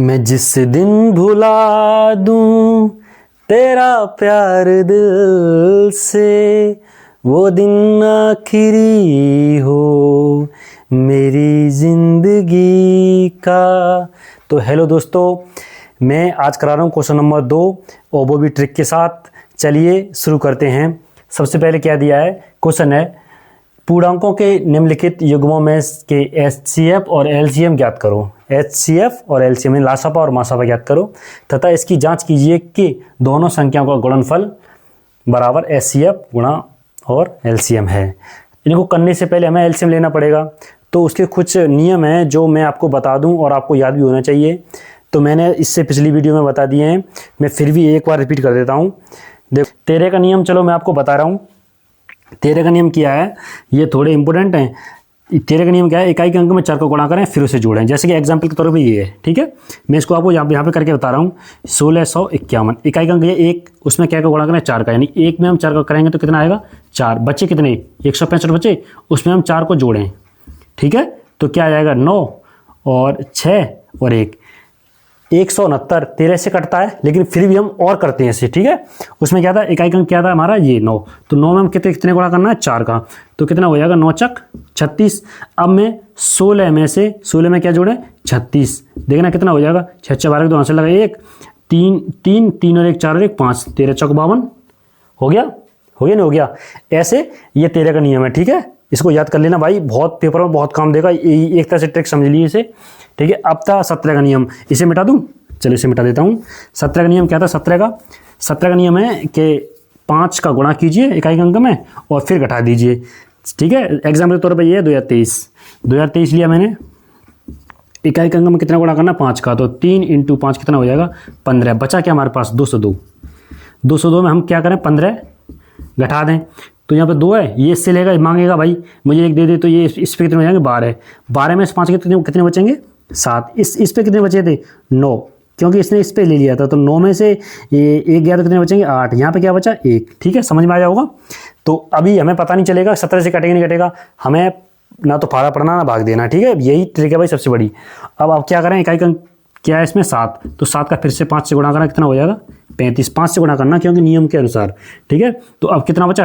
मैं जिस दिन भुला दूं तेरा प्यार दिल से, वो दिन आखिरी हो मेरी जिंदगी का। तो हेलो दोस्तों, मैं आज करा रहा हूँ क्वेश्चन नंबर 2 और वो भी ट्रिक के साथ। चलिए शुरू करते हैं। सबसे पहले क्या दिया है, क्वेश्चन है पूर्णांकों के निम्नलिखित युग्मों में के एचसीएफ और एलसीएम ज्ञात करो। एचसीएफ और एलसीएम में लासापा और मासापा ज्ञात करो तथा इसकी जांच कीजिए कि दोनों संख्याओं का गुणनफल बराबर एचसीएफ गुणा और एलसीएम है। इनको करने से पहले हमें एलसीएम लेना पड़ेगा, तो उसके कुछ नियम हैं जो मैं आपको बता दूं और आपको याद भी होना चाहिए। तो मैंने इससे पिछली वीडियो में बता दिए हैं, मैं फिर भी एक बार रिपीट कर देता हूँ। देखो, तेरे का नियम चलो मैं आपको बता रहा हूँ। तेरे का नियम क्या है, ये थोड़े इंपॉर्टेंट हैं। तेरे का नियम क्या है, इकाई के अंक में 4 को गुणा करें फिर उसे जोड़ें। जैसे कि एग्जांपल के तौर पे ये है, ठीक है। मैं इसको आपको यहाँ पे करके बता रहा हूँ। 1651 इकाई का अंक ये 1, उसमें क्या का गुणा करें 4 का, यानी 1 में हम 4 का करेंगे तो कितना आएगा 4। बच्चे कितने 165 बच्चे, उसमें हम 4 को जोड़ें, ठीक है। तो क्या आ जाएगा 9 और 6 और 1, 169। 13 से कटता है लेकिन फिर भी हम और करते हैं इसे, ठीक है। उसमें क्या था, इकाई का अंक क्या था हमारा ये 9, तो 9 में हम कितने गुणा करना है 4 का, तो कितना हो जाएगा 9 चक 36। अब मैं 16 में से 16 में क्या जोड़े 36, देखना कितना हो जाएगा 6 6 12 के 2 आंसर लगा 1 3 3 3 और 1 4 और 1 5, 13 चौक 52 हो गया नहीं हो गया। ऐसे ये तेरे का नियम है, ठीक है। इसको याद कर लेना भाई, बहुत पेपर में बहुत काम देगा। एक तरह से ट्रिक समझ लीजिए इसे, ठीक है। अब था 17 का नियम, इसे मिटा दूं, चलो इसे मिटा देता हूँ। 17 का नियम क्या था, 17 का नियम है कि 5 का गुणा कीजिए इकाई के अंक में और फिर घटा दीजिए, ठीक है। एग्जाम्पल के तौर पर ये है 2023 लिया मैंने। इकाई के अंक में कितना गुणा करना 5 का, तो 3 × 5 कितना हो जाएगा 15। बचा क्या हमारे पास 202 में हम क्या करें 15 घटा दें, तो यहाँ पे 2 है, ये इससे लेगा मांगेगा भाई मुझे 1 दे दे, तो ये इस पे कितने हो जाएंगे 12। 12 में से 5 कितने बचेंगे 7। इस पे कितने बचे थे 9, क्योंकि इसने इस पे ले लिया था, तो 9 में से ये 1 गया तो कितने बचेंगे 8। यहाँ पे क्या बचा 1, ठीक है। समझ में आ जाओगा। तो अभी हमें पता नहीं चलेगा 17 से कटेगा नहीं कटेगा, हमें ना तो फाड़ा पड़ना ना भाग देना, ठीक है। यही ट्रिक है भाई सबसे बड़ी। अब क्या करें, इकाई का क्या है इसमें 7, तो 7 का फिर से 5 से गुणा करना कितना हो जाएगा 35। 5 से गुणा करना क्योंकि नियम के अनुसार, ठीक है। तो अब कितना बचा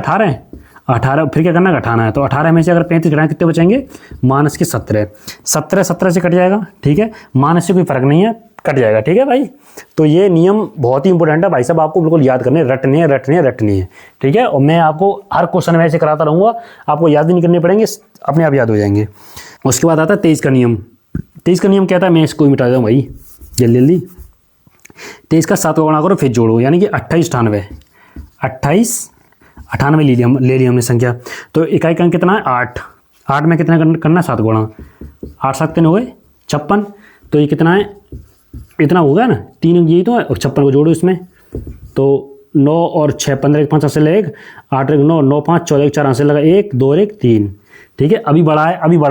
18 फिर क्या करना घटाना है, तो 18 में से अगर 35 घटाएं कितने बचेंगे माइनस के 17 से कट जाएगा, ठीक है। माइनस से कोई फर्क नहीं है, कट जाएगा, ठीक है भाई। तो ये नियम बहुत ही इंपॉर्टेंट है भाई साहब, आपको बिल्कुल याद करने रटने हैं, ठीक है। और मैं आपको हर क्वेश्चन में ऐसे कराता रहूँगा, आपको याद भी नहीं करने पड़ेंगे, अपने आप याद हो जाएंगे। उसके बाद आता है 23 का नियम। 23 का नियम क्या था, मैं इसको मिटा दूँ भाई जल्दी। 23 का 7 का गुणा करो फिर जोड़ो, यानी कि 28 98 ले लिया हमने संख्या। तो इकाई का अंक कितना है 8 में कितना करना 7 गुणा, 8 7 कितने हो गए 56। तो ये कितना है, इतना हो गया ना, 3 यही तो है, और 56 को जोड़ो इसमें, तो 9 और 6 15 1 5 आंसर लगा 1, 8 1 9 9 5 14 1 4 आंसर लगा 1 2 और 1 3, ठीक है। अभी बढ़ा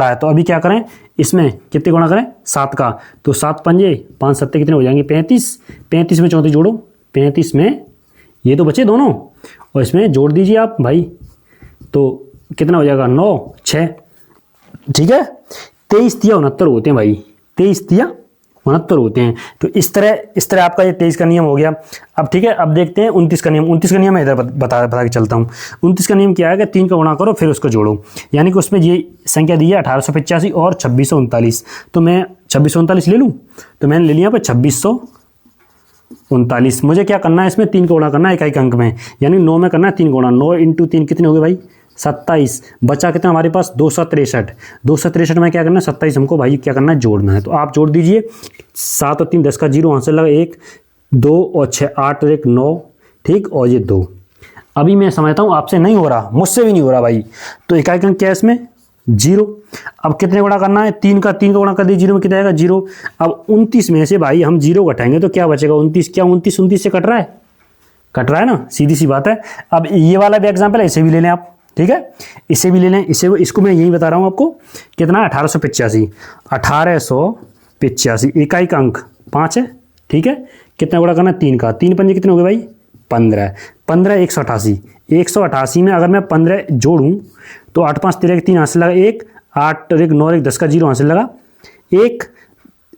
है तो अभी क्या करें, इसमें कितने गुणा करें 7 का, तो 7 पंजे 5 7 कितने हो जाएंगे 35 में 34 जोड़ो, 35 में ये तो बचे दोनों और इसमें जोड़ दीजिए आप भाई, तो कितना हो जाएगा 9 6, ठीक है। 23 तिया 69 होते हैं भाई, 23 तिया 69 होते हैं। तो इस तरह आपका ये 23 का नियम हो गया। अब ठीक है, अब देखते हैं 29 का नियम। 29 का नियम मैं इधर बता के चलता हूँ। 29 का नियम क्या है कि 3 का गुणा करो फिर उसको जोड़ो, यानी कि उसमें ये संख्या दी है 1885 और 2639। तो मैं 2639 ले लूँ, तो मैंने ले लिया पर 2639। मुझे क्या करना है, इसमें 3 का गुणा करना है इकाई के अंक में, यानी 9 में करना है 3 गुणा। 9 × 3 कितने हो गए भाई 27। बचा कितना हमारे पास 263 में क्या करना है 27 हमको भाई क्या करना है जोड़ना है। तो आप जोड़ दीजिए, 7 और 3 10 का 0 आंसर लगा 1 2 और 6 8 और 1 9, ठीक, और ये 2। अभी मैं समझता हूँ आपसे नहीं हो रहा, मुझसे भी नहीं हो रहा भाई। तो इकाई का अंक क्या है इसमें 0। अब कितने गुणा करना है 3 का गुणा कर दिए 0 में कितना आएगा 0। अब 29 में से भाई हम 0 घटाएंगे तो क्या बचेगा 29। क्या 29 से कट रहा है ना, सीधी सी बात है। अब ये वाला भी एग्जाम्पल है, इसे भी ले लें आप, ठीक है, इसे भी ले लें। इसको मैं यही बता रहा हूँ आपको, कितना 1885 इकाई का अंक 5 है, ठीक है। कितना गुणा करना 3 का, 3 पंजे कितने हो गए भाई 15 188 में अगर मैं 15 जोड़ूं तो 8 5 13 3 आंसर लगा 1 8 और 1 9 और 1 10 का 0 आंसर लगा 1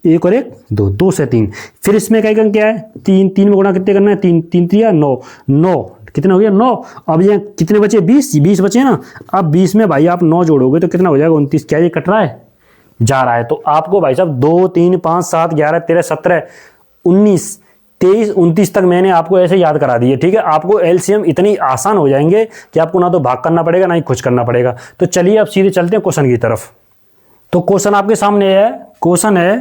एक और एक दो, 2 से 3। फिर इसमें का अंक क्या है 3, 3 में गुणा कितने करना है 3, 3 3 9, 9 कितना हो गया 9। अब ये कितने बचे 20 बचे ना। अब 20 में भाई आप 9 जोड़ोगे तो कितना हो जाएगा 29। क्या ये कट रहा है जा रहा है। तो आपको भाई साहब 2 3 5 7 11 13 17 19 23 29 तक मैंने आपको ऐसे याद करा दिए। ठीक है, आपको एलसीएम इतनी आसान हो जाएंगे कि आपको ना तो भाग करना पड़ेगा ना ही कुछ करना पड़ेगा। तो चलिए अब सीधे चलते हैं क्वेश्चन की तरफ। तो क्वेश्चन आपके सामने है, क्वेश्चन है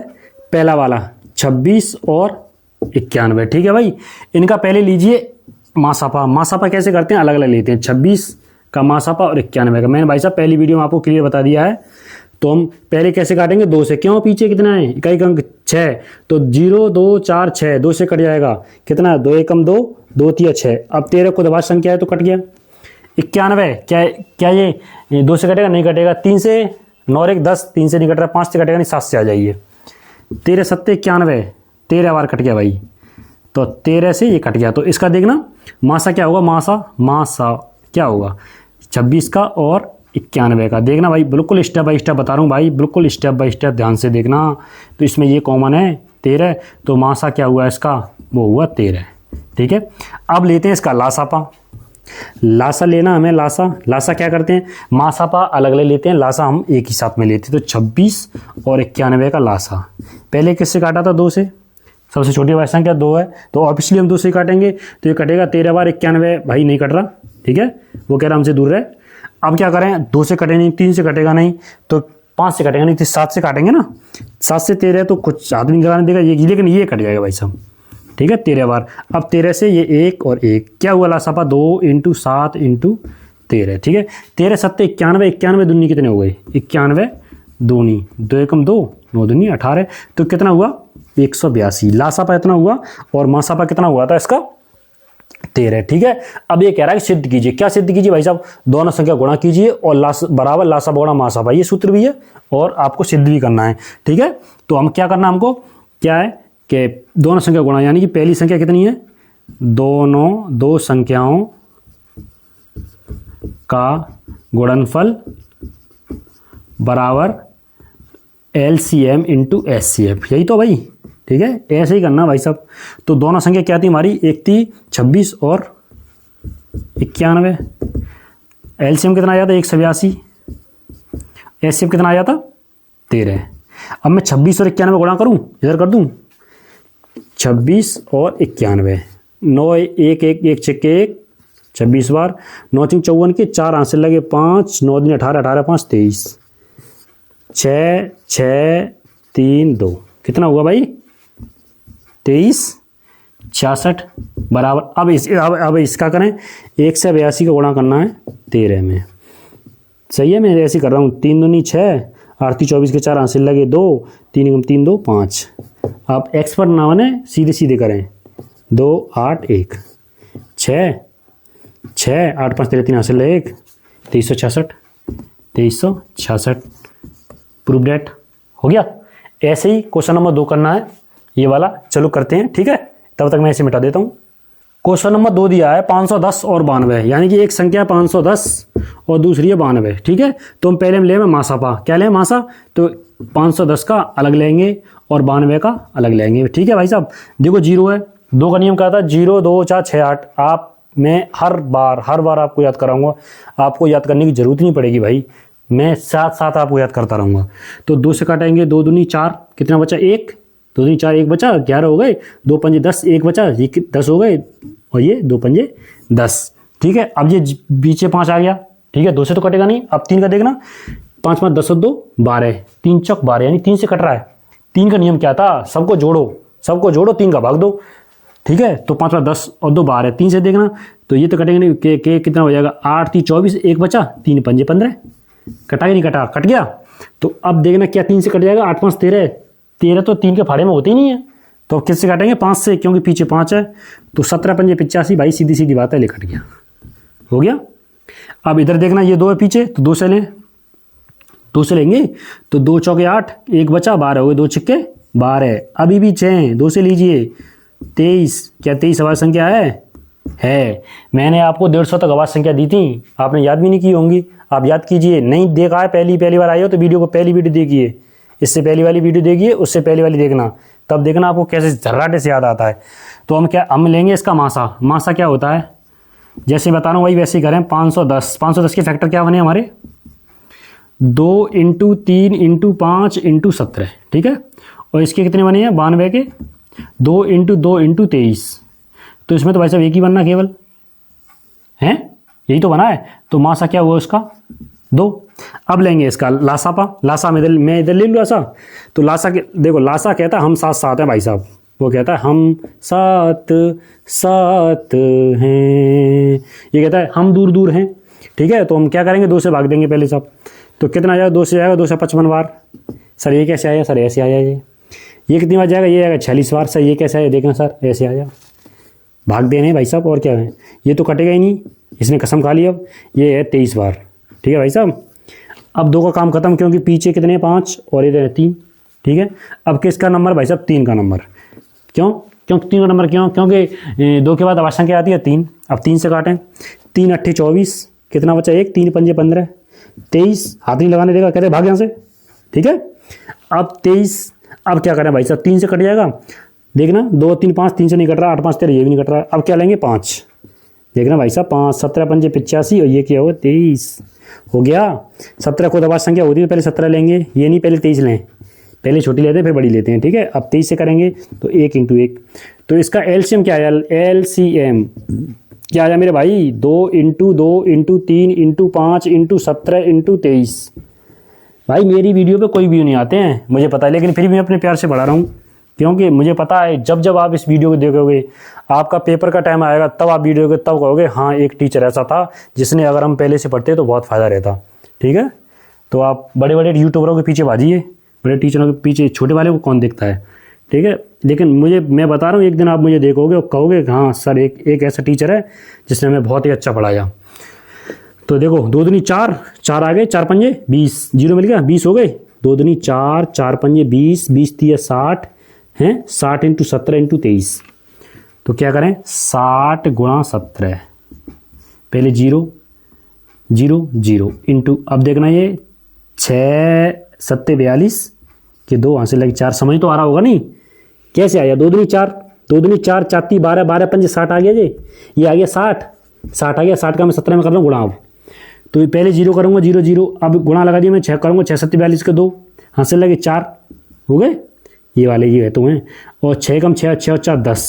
पहला वाला 26 और 91। ठीक है भाई, इनका पहले लीजिए मासापा। मासापा कैसे करते हैं, अलग अलग लेते हैं। 26 का मासापा और 91 का। मैंने भाई साहब पहली वीडियो में आपको क्लियर बता दिया है। तो हम पहले कैसे काटेंगे 2 से, क्यों पीछे कितना है इकाई अंक 6, तो 0 2 4 6 2 से कट जाएगा कितना 2 एकम 2 2 3 6। अब 13 को दबा संख्या है तो कट गया। 91 क्या ये 2 से कटेगा नहीं कटेगा। 3 से 9 और 1 10, 3 से नहीं कट रहा, 5 से कटेगा नहीं 7 से आ जाइए। 13 7 91, 13 बार कट गया भाई। तो 13 से ये कट गया। तो इसका देखना मासा क्या होगा, मासा क्या होगा 26 का और 91 का। देखना भाई बिल्कुल स्टेप बाय स्टेप बता रहा हूँ भाई, बिल्कुल स्टेप बाय स्टेप ध्यान से देखना। तो इसमें ये कॉमन है 13, तो मासा क्या हुआ इसका, वो हुआ 13। ठीक है, अब लेते हैं इसका लासापा। लासा लेना हमें, लासा क्या करते हैं, मासापा अलग अलग लेते हैं, लासा हम एक ही साथ में लेते हैं। तो 26 और 91 का लासा। पहले किससे काटा था 2 से, सबसे छोटी वाली संख्या 2 है तो ऑब्वियसली हम 2 से काटेंगे। तो ये कटेगा 13 बार 91, भाई नहीं कट रहा। ठीक है, वो कह रहा हमसे दूर रहे। अब क्या करें 2 से कटे नहीं, 3 से कटेगा नहीं, तो 5 से कटेगा नहीं, तो 7 से काटेंगे ना। 7 से 13 तो कुछ आदमी कराने देगा ये, लेकिन ये कट जाएगा भाई साहब। ठीक है 13 बार। अब 13 से ये 1 और 1 क्या हुआ लासापा 2 × 7 × 13। ठीक है, 13 7 91, 91 दूनी कितने हो गए 91 दूनी 2 एकम 2 9 दूनी 18, तो कितना हुआ 182। लासापा इतना हुआ और मासापा कितना हुआ था इसका 13। ठीक है, अब ये कह रहा है कि सिद्ध कीजिए। क्या सिद्ध कीजिए भाई साहब, दोनों संख्या गुणा कीजिए और बराबर लासापा गुणा मासापा, ये सूत्र भी है और आपको सिद्ध भी करना है। ठीक है, तो हम क्या करना, हमको क्या है कि दोनों संख्या गुणा, यानी कि पहली संख्या कितनी है दोनों 2 संख्याओं का गुणनफल बराबर LCM × SCF, यही तो भाई। ठीक है, ऐसे ही करना भाई साहब। तो दोनों संख्या क्या थी हमारी, एक थी 26 और 91। LCM कितना आया था 182, SCF कितना आया था 13। अब मैं 26 और 91 गुणा करूं, इधर कर दूं 26 और 91, 9 1 1 1 6 1 26 बार, 9 3 54 के 4 आंसर लगे 5, 9 दिन 18 18 5 23, 6 6 3 2 कितना हुआ भाई 23 66 बराबर। अब इसका करें 1 से 82 का गुणा करना है 13 में। सही है, मैं ऐसे कर रहा हूँ 3 दूनी 6, 8 24 के 4 आंसर लगे 2, 3 एकम 3 2 5। आप एक्सपर्ट ना बने, सीधे सीधे करें 2 8 1 6 6 8 5 13 3 आंसर लगे 1, 2366 प्रूफ डेट हो गया। ऐसे ही क्वेश्चन नंबर 2 करना है ये वाला, चलो करते हैं। ठीक है, तब तक मैं इसे मिटा देता हूँ। क्वेश्चन नंबर 2 दिया है 510 और 92, यानी कि एक संख्या 510 और दूसरी है 92। ठीक है, तो हम पहले हम ले मासापा, क्या लें मासा, तो 510 का अलग लेंगे और 92 का अलग लेंगे। ठीक है भाई साहब, देखो 0 है, 2 का नियम क्या था 0 2 4 6 8। आप मैं हर बार आपको याद कराऊंगा, आपको याद करने की जरूरत नहीं पड़ेगी भाई, मैं साथ आपको याद करता रहूँगा। तो 2 से काटेंगे 2 दूनी 4, कितना बचा 1, 2 दूनी 4 1 बचा 11 हो गए, 2 पंजे 10 1 बचा, ये 10 हो गए और ये 2 पंजे 10। ठीक है, अब ये बीचे 5 आ गया। ठीक है, 2 से तो कटेगा नहीं। अब 3 का देखना, 5 5 10 और 2 12, 3 चौक 12, यानी 3 से कट रहा है। 3 का नियम क्या था, सबको जोड़ो 3 का भाग दो। ठीक है, तो 5 5 10 और 2 12, 3 से देखना तो ये तो कटेगा नहीं, के कितना हो जाएगा 8 3 24 1 बचा, 3 पंजे 15, कटा नहीं कटा, कट गया। तो अब देखना क्या 3 से कट जाएगा, 8 5 13, 13 तो 3 के फाड़े में होते ही नहीं है, तो किससे काटेंगे 5 से, क्योंकि पीछे 5 है। तो 17 पंजे 85 भाई, सीधी सीधी बात है, ले कट गया, हो गया। अब इधर देखना ये 2 है पीछे, तो 2 से लें, 2 से लेंगे तो 2 चौके 8 1 बचा, 12 हो गए, 2 छिक्के 12, अभी भी 6, 2 से लीजिए 23। क्या 23 अवाज संख्या है। मैंने आपको 150 तक आवाज संख्या दी थी, आपने याद भी नहीं की होंगी। आप याद कीजिए, नहीं देखा है पहली बार आए हो तो वीडियो को पहली वीडियो देखिए, इससे पहली वाली वीडियो देखिए, उससे पहली वाली देखना, तब देखना आपको कैसे झर्राटे से याद आता है। तो हम लेंगे इसका मासा। मासा क्या होता है, जैसे बता रहा हूँ वही वैसे ही करें। 510, 510 के फैक्टर क्या बने हमारे, 2 × 3 × 5 × 17, ठीक है। और इसके कितने बने हैं 92 के, 2 × 2 × 23। तो इसमें तो भाई साहब एक ही बनना केवल है, यही तो बना है। तो मासा क्या हुआ उसका 2। अब लेंगे इसका लासापा। लासा मैं इधर ले लूँ लासा। तो लासा के देखो, लासा कहता है हम साथ साथ हैं भाई साहब, वो कहता है हम साथ साथ हैं, ये कहता है हम दूर दूर हैं, ठीक है। तो हम क्या करेंगे, 2 से भाग देंगे पहले साहब। तो कितना आ जाएगा, 2 से जाएगा 255 बार। सर ये कैसे आया, सर ऐसे आया। ये कितनी बार जाएगा, ये आएगा 46 बार। सर ये कैसे आया, देखना सर ऐसे आया। भाग देने भाई साहब, और क्या है, ये तो कटेगा ही नहीं, इसने कसम खा ली। अब ये है 23 बार, ठीक है भाई साहब। अब 2 का काम खत्म, क्योंकि पीछे कितने 5 और इधर 3, ठीक है। अब किसका नंबर भाई साहब, 3 का नंबर। क्यों 3 का नंबर, क्योंकि 2 के बाद अवश्य संख्या आती है 3। अब 3 से काटें, 3 × 8 = 24, कितना बचा 1, 3 × 5 = 15, 23। हाथ नहीं लगाने देगा, कहते भाग यहाँ से, ठीक है। अब 23, अब क्या करें भाई साहब, 3 से कट जाएगा, देखना 2 3 5, 3 से नहीं कट रहा, 8 5 13, ये भी नहीं कट रहा। अब क्या लेंगे 5, देखना भाई साहब 5 17 5 85, और ये क्या हुआ 23 हो गया। 17 खुद आवाज संख्या होती है, पहले 17 लेंगे, ये नहीं पहले 23 लें, पहले छोटी लेते हैं फिर बड़ी लेते हैं, ठीक है। अब 23 से करेंगे तो 1 × 1। तो इसका एलसीएम क्या आया, एलसीएम क्या आया मेरे भाई, 2 × 2 × 3 × 5 × 17 × 23। भाई मेरी वीडियो पे कोई व्यू नहीं आते हैं, मुझे पता है, लेकिन फिर भी मैं अपने प्यार से बढ़ा रहा हूँ, क्योंकि मुझे पता है जब आप इस वीडियो को देखोगे, आपका पेपर का टाइम आएगा, तब आप वीडियो को तब कहोगे हाँ एक टीचर ऐसा था जिसने, अगर हम पहले से पढ़ते तो बहुत फ़ायदा रहता, ठीक है। तो आप बड़े बड़े यूट्यूबरों के पीछे भाजिए, बड़े टीचरों के पीछे छोटे वाले को कौन देखता है, ठीक है। लेकिन मैं बता रहा हूँ, एक दिन आप मुझे देखोगे और कहोगे हाँ सर एक ऐसा टीचर है जिसने हमें बहुत ही अच्छा पढ़ाया। तो देखो 2 दूनी 4, 4 आ गए, 4 पंजे 20, 0 मिल गया, 20 हो गए। 2 दूनी 4, 4 पंजे 20, 20 3 60 हैं, 60 × 17 × 23। तो क्या करें, 60 × 17, पहले 0 0 0 इंटू, अब देखना ये 6 7 42 के 2 वहाँ से लगे 4, समझ तो आ रहा होगा नहीं कैसे आया। 2 दूनी 4, 2 दूनी 4, 4 3 12, 12 5 60 आ गया जी, ये आ गया 60 आ गया। 60 का मैं 17 में कर रहा हूँ गुणा। अब तो पहले 0 करूँगा, 0 0, अब गुणा लगा दिया मैं, 6 करूँगा, 6 7 42 के 2 हाँ से लगे 4 हो गए, ये वाले ये तो हैं। और 6 कम 6, 6 और 4 10,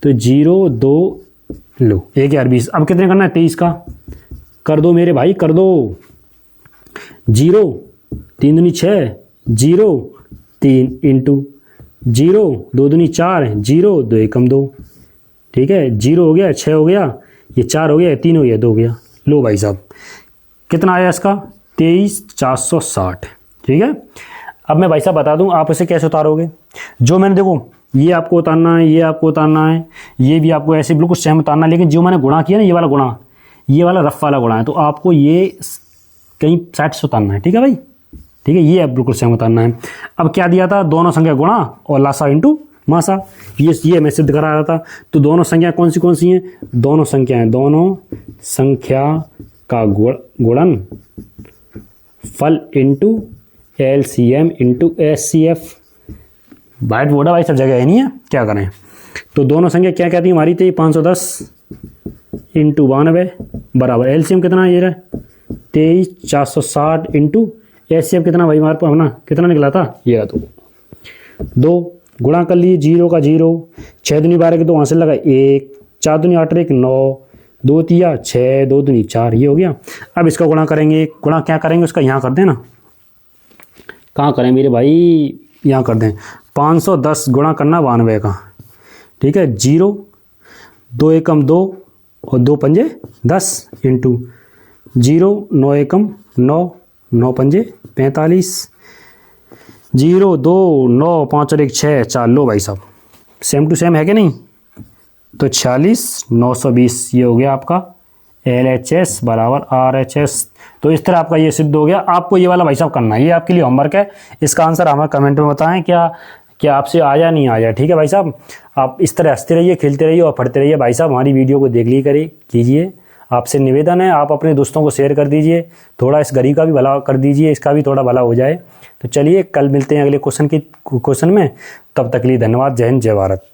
तो 0 2 लो 1 यार 20। अब कितने करना है, 23 का कर दो मेरे भाई, कर दो। 0 3 दूनी 6, 0 3 इंटू 0 2 दूनी 4, 0 2 एकम 2, ठीक है। 0 हो गया, 6 हो गया, ये 4 हो गया, 3 हो गया, 2 हो गया। लो भाई साहब कितना आया इसका, 23 460, ठीक है। अब मैं भाई साहब बता दूं आप इसे कैसे उतारोगे। जो मैंने देखो ये आपको उतारना है, ये आपको उतारना है, ये भी आपको ऐसे बिल्कुल सेम उतारना है, लेकिन जो मैंने गुणा किया ना, ये वाला गुणा, ये वाला रफ वाला गुणा है, तो आपको ये कहीं साइड से उतारना है, ठीक है भाई, ठीक है। ये अब बिल्कुल सेम उतारना है। अब क्या दिया था, दोनों संख्या गुणा और लासा इंटू मासा, ये मैं सिद्ध करा रहा था। तो दोनों संख्या कौन सी हैं, दोनों संख्या का गुणन फल into LCM into HCF. White board है भाई, सब जगह है नहीं है, क्या करें। तो दोनों संख्या क्या कहती है हमारी थी, 510 इंटू 92 बराबर एलसीएम कितना ये रहा 23 460 इंटू एचसीएफ कितना भाई हमारे पास अपना कितना निकला था, ये रहा। तो 2 गुणा कर लिए, 0 का 0, 6 दूनी 12 के 2 हासिल लगा 1, 4 दूनी 8 1 9, 2 3 6, 2 दूनी 4, ये हो गया। अब इसका गुणा करेंगे, गुणा क्या करेंगे उसका, यहाँ कर देना, कहाँ करें मेरे भाई, यहाँ कर दें। 510 गुणा करना 92 का, ठीक है। 0 2 एकम 2 और 2 पंजे 10 इंटू 0 9 एकम 9 9 पंजे 45, 0 2 9 5 और 1 6 4। लो भाई साहब सेम टू सेम है कि नहीं, तो 46 920 ये हो गया आपका LHS बराबर RHS। तो इस तरह आपका ये सिद्ध हो गया। आपको ये वाला भाई साहब करना है, ये आपके लिए होमवर्क है। इसका आंसर हमें कमेंट में बताएं क्या आपसे आया नहीं आया, ठीक है भाई साहब। आप इस तरह हंसते रहिए, खेलते रहिए और पढ़ते रहिए भाई साहब। हमारी वीडियो को देख ली कीजिए। आपसे निवेदन है आप अपने दोस्तों को शेयर कर दीजिए, थोड़ा इस गरीब का भी भला कर दीजिए, इसका भी थोड़ा भला हो जाए। तो चलिए कल मिलते हैं अगले क्वेश्चन में, तब तक के लिए धन्यवाद। जय हिंद, जय भारत।